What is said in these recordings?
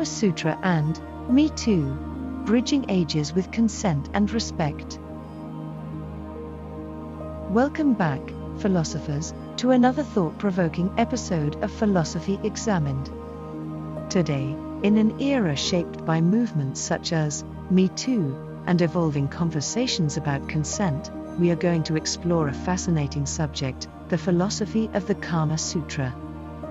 Sutra and Me Too, Bridging Ages with Consent and Respect. Welcome back, philosophers, to another thought-provoking episode of Philosophy Examined. Today, in an era shaped by movements such as Me Too and evolving conversations about consent, we are going to explore a fascinating subject, the philosophy of the Kama Sutra.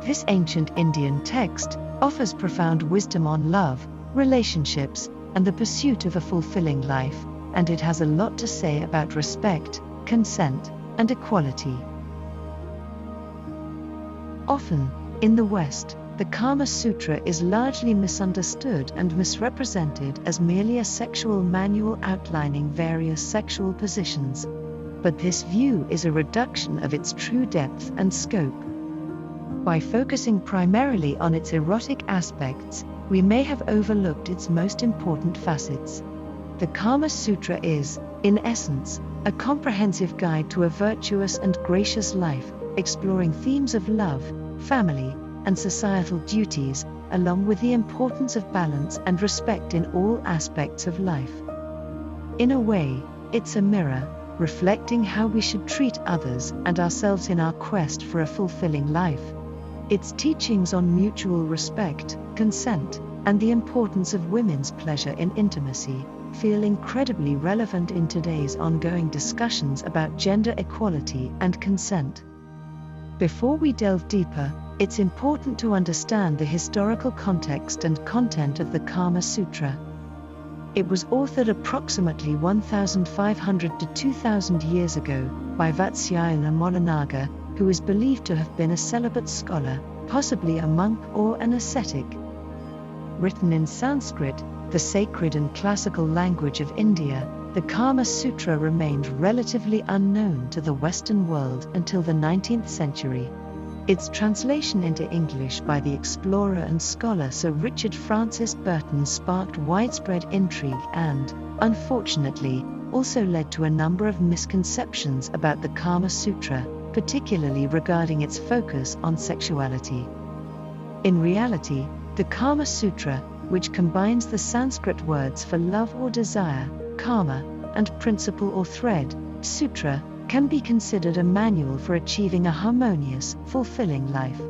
This ancient Indian text offers profound wisdom on love, relationships, and the pursuit of a fulfilling life, and it has a lot to say about respect, consent, and equality. Often, in the West, the Kama Sutra is largely misunderstood and misrepresented as merely a sexual manual outlining various sexual positions. But this view is a reduction of its true depth and scope. By focusing primarily on its erotic aspects, we may have overlooked its most important facets. The Kama Sutra is, in essence, a comprehensive guide to a virtuous and gracious life, exploring themes of love, family, and societal duties, along with the importance of balance and respect in all aspects of life. In a way, it's a mirror, reflecting how we should treat others and ourselves in our quest for a fulfilling life. Its teachings on mutual respect, consent, and the importance of women's pleasure in intimacy feel incredibly relevant in today's ongoing discussions about gender equality and consent. Before we delve deeper, it's important to understand the historical context and content of the Kama Sutra. It was authored approximately 1,500 to 2,000 years ago by Vatsyayana Molanaga, who is believed to have been a celibate scholar, possibly a monk or an ascetic. Written in Sanskrit, the sacred and classical language of India, the Kama Sutra remained relatively unknown to the Western world until the 19th century. Its translation into English by the explorer and scholar Sir Richard Francis Burton sparked widespread intrigue and, unfortunately, also led to a number of misconceptions about the Kama Sutra, particularly regarding its focus on sexuality. In reality, the Kama Sutra, which combines the Sanskrit words for love or desire, karma, and principle or thread, sutra, can be considered a manual for achieving a harmonious, fulfilling life.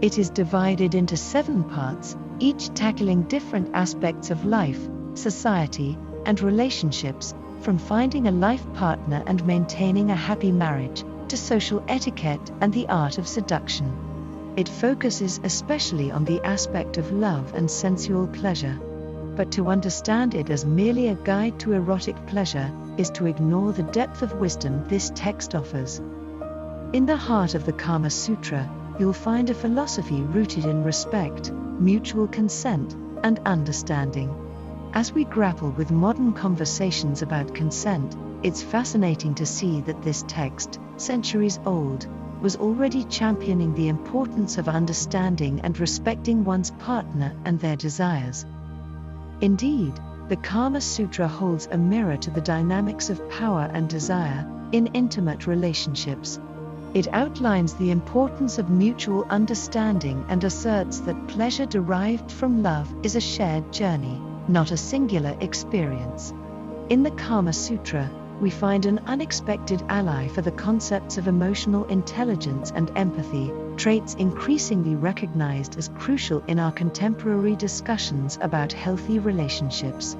It is divided into 7 parts, each tackling different aspects of life, society, and relationships, from finding a life partner and maintaining a happy marriage, to social etiquette and the art of seduction. It focuses especially on the aspect of love and sensual pleasure. But to understand it as merely a guide to erotic pleasure is to ignore the depth of wisdom this text offers. In the heart of the Kama Sutra, you'll find a philosophy rooted in respect, mutual consent, and understanding. As we grapple with modern conversations about consent, it's fascinating to see that this text, centuries old, was already championing the importance of understanding and respecting one's partner and their desires. Indeed, the Kama Sutra holds a mirror to the dynamics of power and desire in intimate relationships. It outlines the importance of mutual understanding and asserts that pleasure derived from love is a shared journey, not a singular experience. In the Kama Sutra, we find an unexpected ally for the concepts of emotional intelligence and empathy, traits increasingly recognized as crucial in our contemporary discussions about healthy relationships.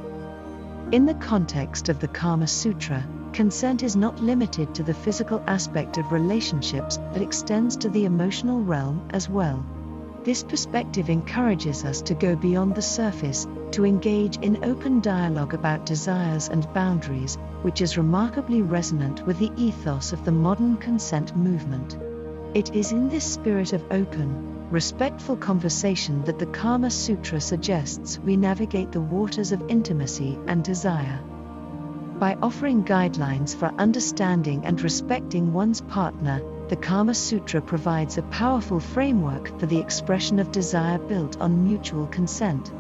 In the context of the Kama Sutra, consent is not limited to the physical aspect of relationships but extends to the emotional realm as well. This perspective encourages us to go beyond the surface, to engage in open dialogue about desires and boundaries, which is remarkably resonant with the ethos of the modern consent movement. It is in this spirit of open, respectful conversation that the Kama Sutra suggests we navigate the waters of intimacy and desire. By offering guidelines for understanding and respecting one's partner, the Kama Sutra provides a powerful framework for the expression of desire built on mutual consent.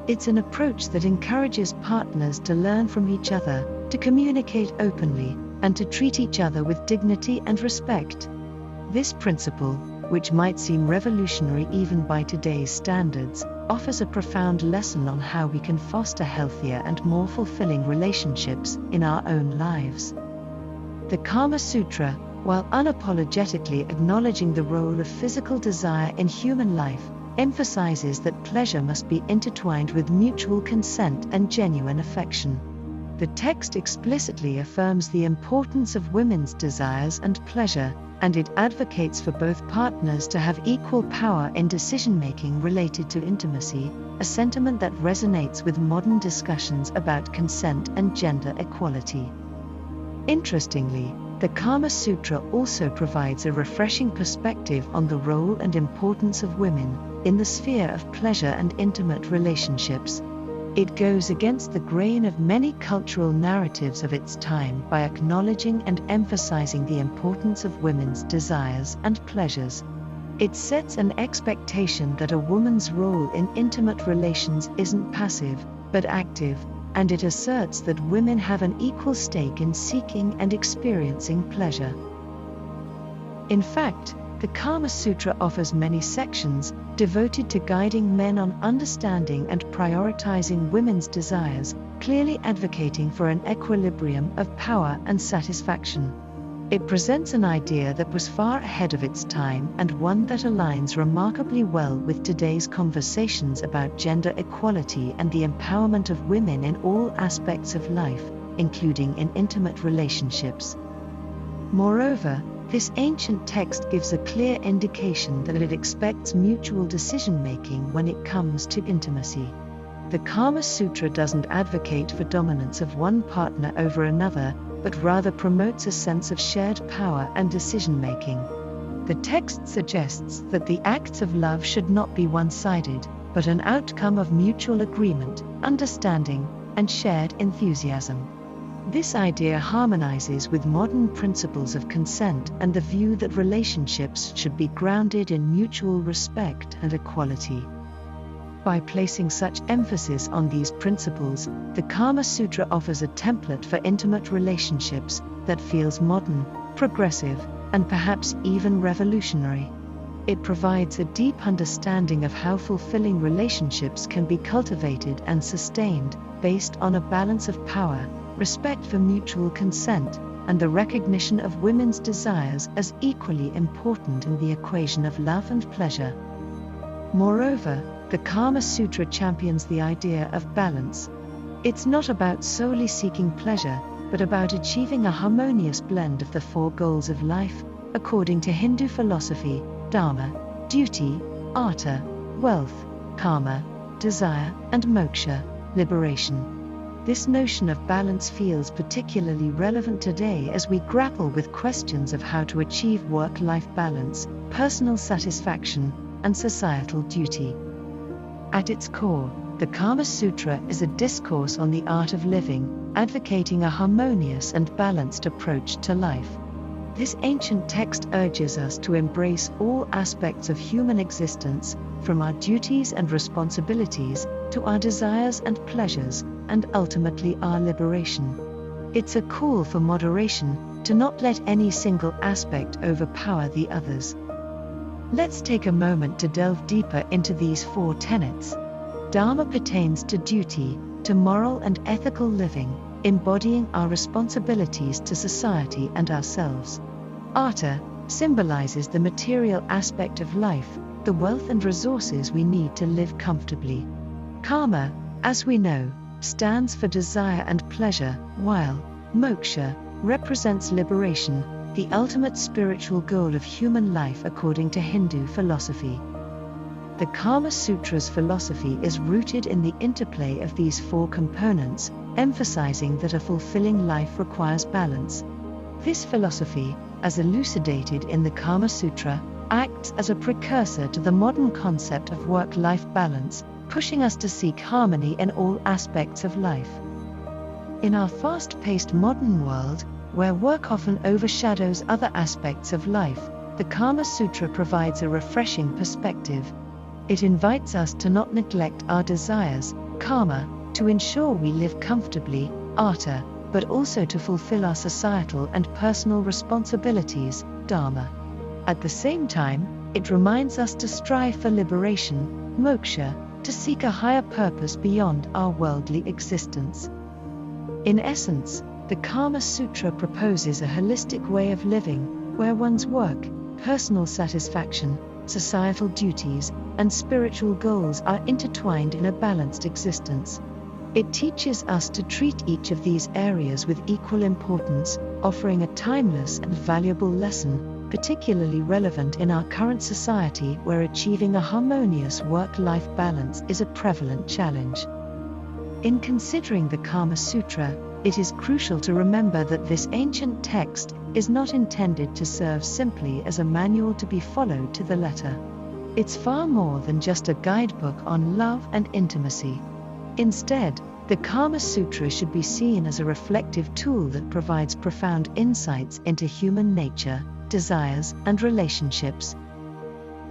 It's an approach that encourages partners to learn from each other, to communicate openly, and to treat each other with dignity and respect. This principle, which might seem revolutionary even by today's standards, offers a profound lesson on how we can foster healthier and more fulfilling relationships in our own lives. The Kama Sutra, while unapologetically acknowledging the role of physical desire in human life, emphasizes that pleasure must be intertwined with mutual consent and genuine affection. The text explicitly affirms the importance of women's desires and pleasure, and it advocates for both partners to have equal power in decision-making related to intimacy, a sentiment that resonates with modern discussions about consent and gender equality. Interestingly, the Kama Sutra also provides a refreshing perspective on the role and importance of women in the sphere of pleasure and intimate relationships. It goes against the grain of many cultural narratives of its time by acknowledging and emphasizing the importance of women's desires and pleasures. It sets an expectation that a woman's role in intimate relations isn't passive, but active, and it asserts that women have an equal stake in seeking and experiencing pleasure. In fact, the Kama Sutra offers many sections devoted to guiding men on understanding and prioritizing women's desires, clearly advocating for an equilibrium of power and satisfaction. It presents an idea that was far ahead of its time and one that aligns remarkably well with today's conversations about gender equality and the empowerment of women in all aspects of life, including in intimate relationships. Moreover, this ancient text gives a clear indication that it expects mutual decision-making when it comes to intimacy. The Kama Sutra doesn't advocate for dominance of one partner over another, but rather promotes a sense of shared power and decision-making. The text suggests that the acts of love should not be one-sided, but an outcome of mutual agreement, understanding, and shared enthusiasm. This idea harmonizes with modern principles of consent and the view that relationships should be grounded in mutual respect and equality. By placing such emphasis on these principles, the Kama Sutra offers a template for intimate relationships that feels modern, progressive, and perhaps even revolutionary. It provides a deep understanding of how fulfilling relationships can be cultivated and sustained, based on a balance of power, respect for mutual consent, and the recognition of women's desires as equally important in the equation of love and pleasure. Moreover, the Kama Sutra champions the idea of balance. It's not about solely seeking pleasure, but about achieving a harmonious blend of the four goals of life, according to Hindu philosophy: dharma, duty; artha, wealth; kama, desire; and moksha, liberation. This notion of balance feels particularly relevant today as we grapple with questions of how to achieve work-life balance, personal satisfaction, and societal duty. At its core, the Kama Sutra is a discourse on the art of living, advocating a harmonious and balanced approach to life. This ancient text urges us to embrace all aspects of human existence, from our duties and responsibilities to our desires and pleasures, and ultimately our liberation. It's a call for moderation, to not let any single aspect overpower the others. Let's take a moment to delve deeper into these four tenets. Dharma pertains to duty, to moral and ethical living, embodying our responsibilities to society and ourselves. Artha symbolizes the material aspect of life, the wealth and resources we need to live comfortably. Kama, as we know, stands for desire and pleasure, while moksha represents liberation, the ultimate spiritual goal of human life according to Hindu philosophy. The Kama Sutra's philosophy is rooted in the interplay of these four components, emphasizing that a fulfilling life requires balance. This philosophy, as elucidated in the Kama Sutra, acts as a precursor to the modern concept of work-life balance, pushing us to seek harmony in all aspects of life. In our fast-paced modern world, where work often overshadows other aspects of life, the Kama Sutra provides a refreshing perspective. It invites us to not neglect our desires, kama, to ensure we live comfortably, artha, but also to fulfill our societal and personal responsibilities, dharma. At the same time, it reminds us to strive for liberation, moksha, to seek a higher purpose beyond our worldly existence. In essence, the Kama Sutra proposes a holistic way of living, where one's work, personal satisfaction, societal duties, and spiritual goals are intertwined in a balanced existence. It teaches us to treat each of these areas with equal importance, offering a timeless and valuable lesson, particularly relevant in our current society where achieving a harmonious work-life balance is a prevalent challenge. In considering the Kama Sutra, it is crucial to remember that this ancient text is not intended to serve simply as a manual to be followed to the letter. It's far more than just a guidebook on love and intimacy. Instead, the Kama Sutra should be seen as a reflective tool that provides profound insights into human nature, desires, and relationships.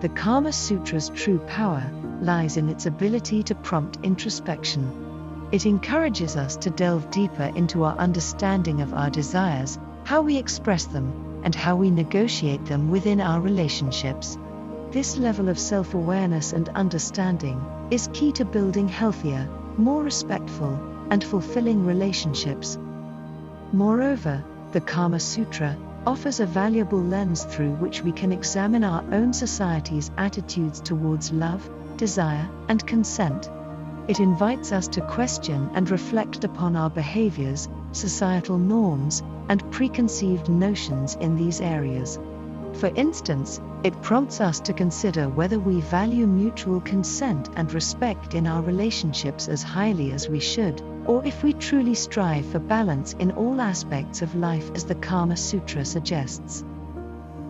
The Kama Sutra's true power lies in its ability to prompt introspection. It encourages us to delve deeper into our understanding of our desires, how we express them, and how we negotiate them within our relationships. This level of self-awareness and understanding is key to building healthier, more respectful, and fulfilling relationships. Moreover, the Kama Sutra offers a valuable lens through which we can examine our own society's attitudes towards love, desire, and consent. It invites us to question and reflect upon our behaviors, societal norms, and preconceived notions in these areas. For instance, it prompts us to consider whether we value mutual consent and respect in our relationships as highly as we should, or if we truly strive for balance in all aspects of life as the Kama Sutra suggests.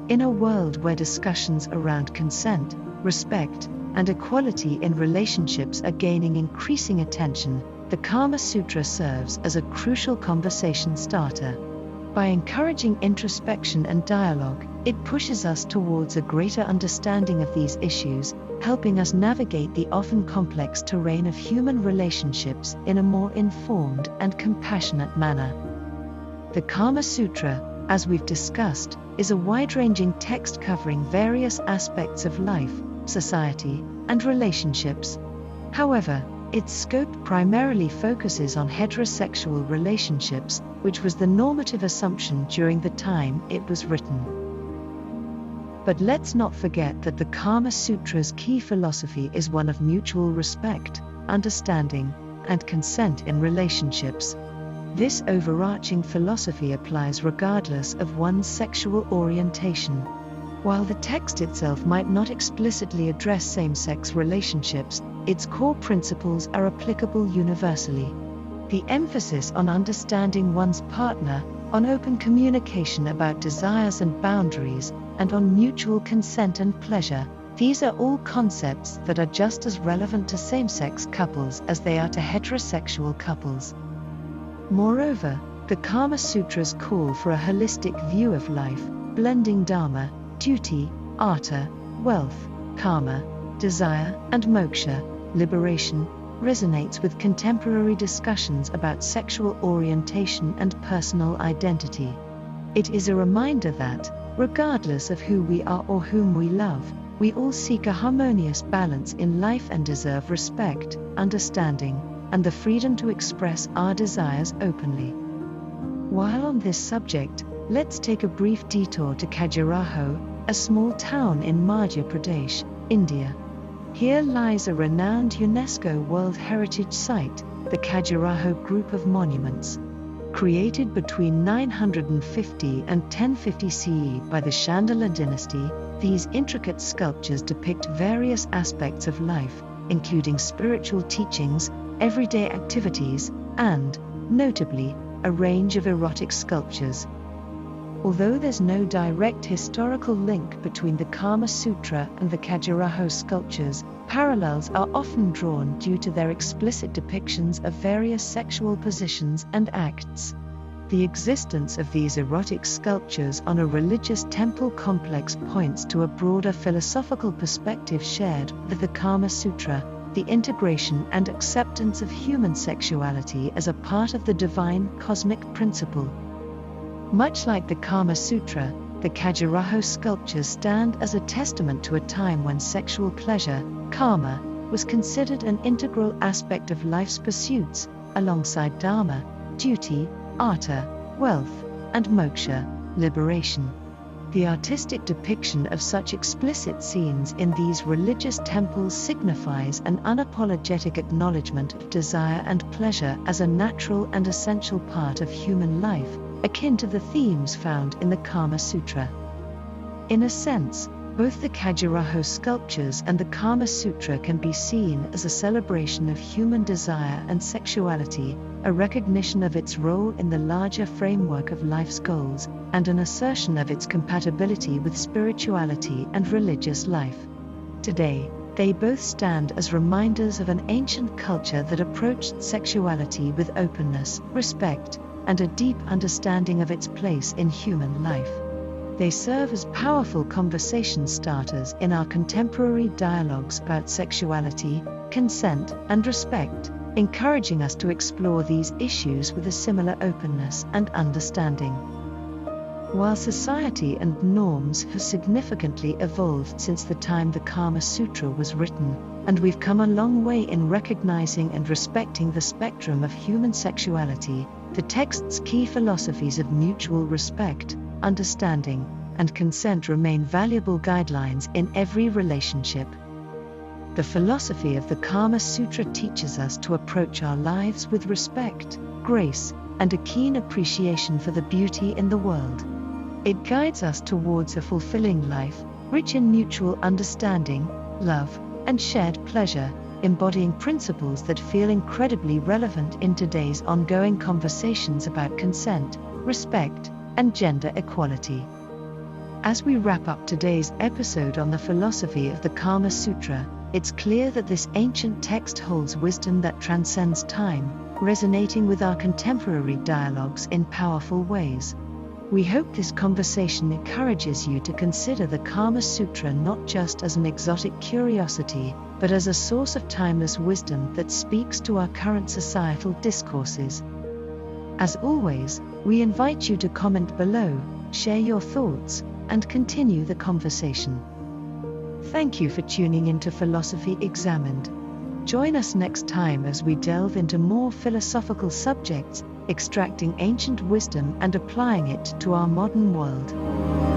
In a world where discussions around consent, respect, and equality in relationships are gaining increasing attention, the Kama Sutra serves as a crucial conversation starter. By encouraging introspection and dialogue, it pushes us towards a greater understanding of these issues, helping us navigate the often complex terrain of human relationships in a more informed and compassionate manner. The Kama Sutra, as we've discussed, is a wide-ranging text covering various aspects of life, society, and relationships. However, its scope primarily focuses on heterosexual relationships, which was the normative assumption during the time it was written. But let's not forget that the Kama Sutra's key philosophy is one of mutual respect, understanding, and consent in relationships. This overarching philosophy applies regardless of one's sexual orientation. While the text itself might not explicitly address same-sex relationships, its core principles are applicable universally. The emphasis on understanding one's partner, on open communication about desires and boundaries, and on mutual consent and pleasure, these are all concepts that are just as relevant to same-sex couples as they are to heterosexual couples. Moreover, the Kama Sutra's call for a holistic view of life, blending dharma, duty, artha, wealth, karma, desire, and moksha, liberation, resonates with contemporary discussions about sexual orientation and personal identity. It is a reminder that, regardless of who we are or whom we love, we all seek a harmonious balance in life and deserve respect, understanding, and the freedom to express our desires openly. While on this subject, let's take a brief detour to Khajuraho, a small town in Madhya Pradesh, India. Here lies a renowned UNESCO World Heritage Site, the Khajuraho Group of Monuments. Created between 950 and 1050 CE by the Chandala dynasty, these intricate sculptures depict various aspects of life, including spiritual teachings, everyday activities, and, notably, a range of erotic sculptures. Although there's no direct historical link between the Kama Sutra and the Khajuraho sculptures, parallels are often drawn due to their explicit depictions of various sexual positions and acts. The existence of these erotic sculptures on a religious temple complex points to a broader philosophical perspective shared with the Kama Sutra, the integration and acceptance of human sexuality as a part of the divine cosmic principle. Much like the Kama Sutra, the Khajuraho sculptures stand as a testament to a time when sexual pleasure, karma, was considered an integral aspect of life's pursuits, alongside dharma, duty, artha, wealth, and moksha, liberation. The artistic depiction of such explicit scenes in these religious temples signifies an unapologetic acknowledgement of desire and pleasure as a natural and essential part of human life, akin to the themes found in the Kama Sutra. In a sense, both the Khajuraho sculptures and the Kama Sutra can be seen as a celebration of human desire and sexuality, a recognition of its role in the larger framework of life's goals, and an assertion of its compatibility with spirituality and religious life. Today, they both stand as reminders of an ancient culture that approached sexuality with openness, respect, and a deep understanding of its place in human life. They serve as powerful conversation starters in our contemporary dialogues about sexuality, consent, and respect, encouraging us to explore these issues with a similar openness and understanding. While society and norms have significantly evolved since the time the Kama Sutra was written, and we've come a long way in recognizing and respecting the spectrum of human sexuality, the text's key philosophies of mutual respect, understanding, and consent remain valuable guidelines in every relationship. The philosophy of the Kama Sutra teaches us to approach our lives with respect, grace, and a keen appreciation for the beauty in the world. It guides us towards a fulfilling life, rich in mutual understanding, love, and shared pleasure, embodying principles that feel incredibly relevant in today's ongoing conversations about consent, respect, and gender equality. As we wrap up today's episode on the philosophy of the Kama Sutra, it's clear that this ancient text holds wisdom that transcends time, resonating with our contemporary dialogues in powerful ways. We hope this conversation encourages you to consider the Kama Sutra not just as an exotic curiosity, but as a source of timeless wisdom that speaks to our current societal discourses. As always, we invite you to comment below, share your thoughts, and continue the conversation. Thank you for tuning into Philosophy Examined. Join us next time as we delve into more philosophical subjects, extracting ancient wisdom and applying it to our modern world.